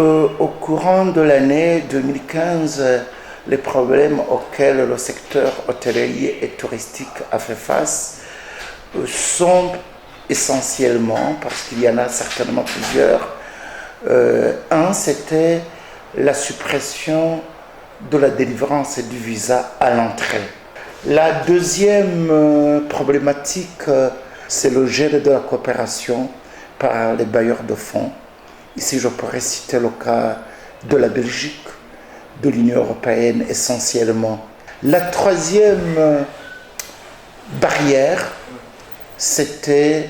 Au courant de l'année 2015, les problèmes auxquels le secteur hôtelier et touristique a fait face sont essentiellement, parce qu'il y en a certainement plusieurs, un, c'était la suppression de la délivrance du visa à l'entrée. La deuxième problématique, c'est le gel de la coopération par les bailleurs de fonds. Ici, je pourrais citer le cas de la Belgique, de l'Union européenne essentiellement. La troisième barrière, c'était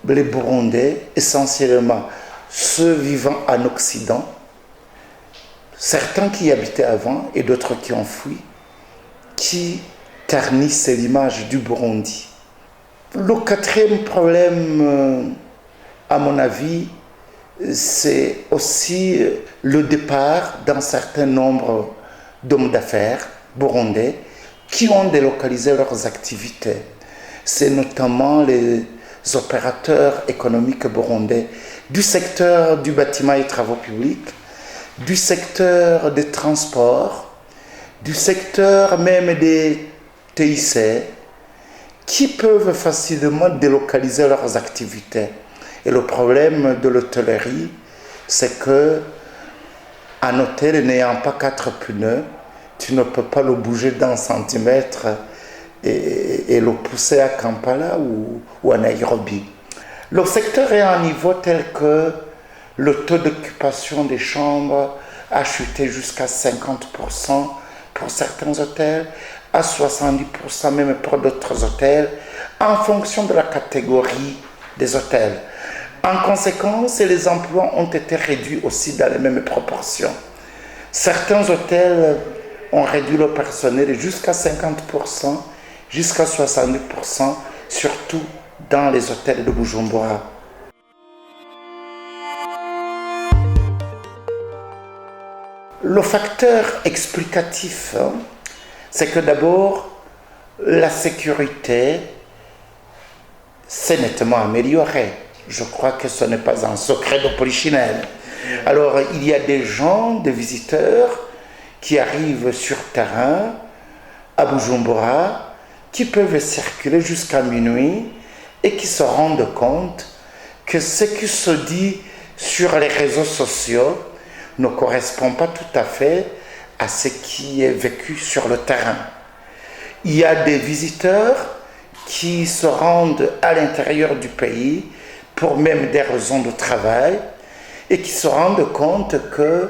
les Burundais, essentiellement ceux vivant en Occident, certains qui y habitaient avant et d'autres qui ont fui, qui ternissent l'image du Burundi. Le quatrième problème, à mon avis, c'est aussi le départ d'un certain nombre d'hommes d'affaires burundais qui ont délocalisé leurs activités. C'est notamment les opérateurs économiques burundais du secteur du bâtiment et travaux publics, du secteur des transports, du secteur même des TIC, qui peuvent facilement délocaliser leurs activités. Et le problème de l'hôtellerie, c'est que un hôtel n'ayant pas 4 pneus, tu ne peux pas le bouger d'un centimètre et le pousser à Kampala ou à Nairobi. Le secteur est à un niveau tel que le taux d'occupation des chambres a chuté jusqu'à 50% pour certains hôtels, à 70% même pour d'autres hôtels, en fonction de la catégorie des hôtels. En conséquence, les emplois ont été réduits aussi dans les mêmes proportions. Certains hôtels ont réduit le personnel jusqu'à 50%, jusqu'à 70%, surtout dans les hôtels de Bujumbura. Le facteur explicatif, c'est que d'abord, la sécurité s'est nettement améliorée. Je crois que ce n'est pas un secret de polichinelle. Alors, il y a des gens, des visiteurs, qui arrivent sur terrain, à Bujumbura, qui peuvent circuler jusqu'à minuit et qui se rendent compte que ce qui se dit sur les réseaux sociaux ne correspond pas tout à fait à ce qui est vécu sur le terrain. Il y a des visiteurs qui se rendent à l'intérieur du pays pour même des raisons de travail et qui se rendent compte que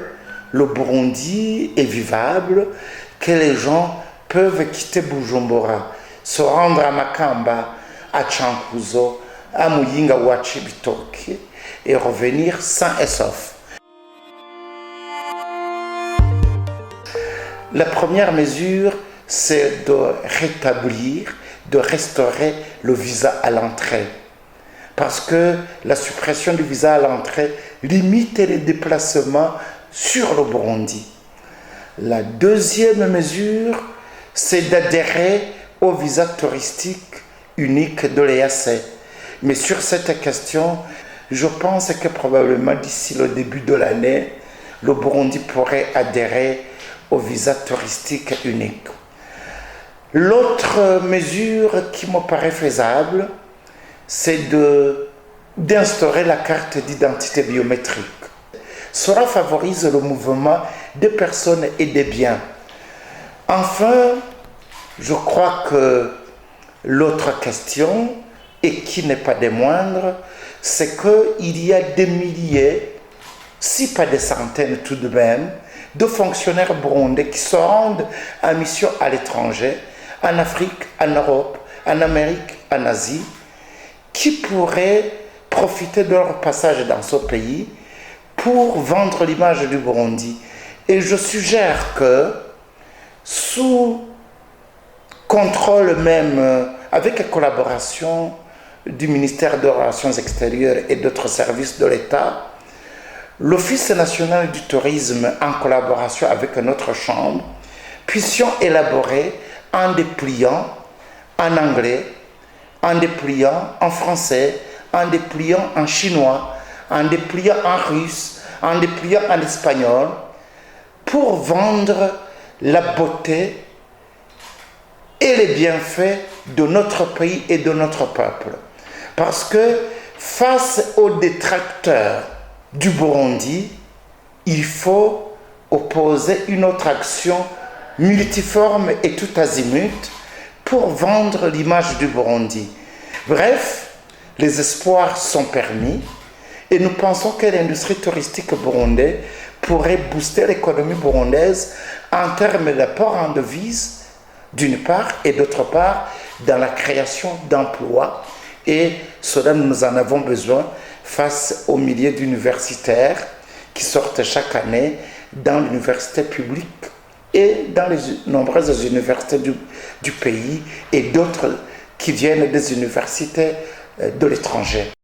le Burundi est vivable, que les gens peuvent quitter Bujumbura, se rendre à Makamba, à Chankuzo, à Muyinga ou à Chibitoke et revenir sains et saufs. La première mesure, c'est de rétablir, de restaurer le visa à l'entrée. Parce que la suppression du visa à l'entrée limite les déplacements sur le Burundi. La deuxième mesure, c'est d'adhérer au visa touristique unique de l'EAC. Mais sur cette question, je pense que probablement d'ici le début de l'année, le Burundi pourrait adhérer au visa touristique unique. L'autre mesure qui me paraît faisable, c'est d'instaurer la carte d'identité biométrique. Cela favorise le mouvement des personnes et des biens. Enfin, je crois que l'autre question, et qui n'est pas des moindres, c'est qu'il y a des milliers, si pas des centaines tout de même, de fonctionnaires burundais qui se rendent en mission à l'étranger, en Afrique, en Europe, en Amérique, en Asie, qui pourraient profiter de leur passage dans ce pays pour vendre l'image du Burundi. Et je suggère que, sous contrôle même, avec la collaboration du ministère des Relations extérieures et d'autres services de l'État, l'Office national du tourisme, en collaboration avec notre chambre, puissions élaborer un dépliant en anglais, un dépliant en français, un dépliant en chinois, un dépliant en russe, en dépliant en espagnol pour vendre la beauté et les bienfaits de notre pays et de notre peuple. Parce que face aux détracteurs du Burundi, il faut opposer une autre action multiforme et tout azimut pour vendre l'image du Burundi. Bref, les espoirs sont permis et nous pensons que l'industrie touristique burundaise pourrait booster l'économie burundaise en termes d'apport en devises, d'une part, et d'autre part, dans la création d'emplois. Et cela, nous en avons besoin face aux milliers d'universitaires qui sortent chaque année dans l'université publique et dans les nombreuses universités du pays et d'autres qui viennent des universités de l'étranger.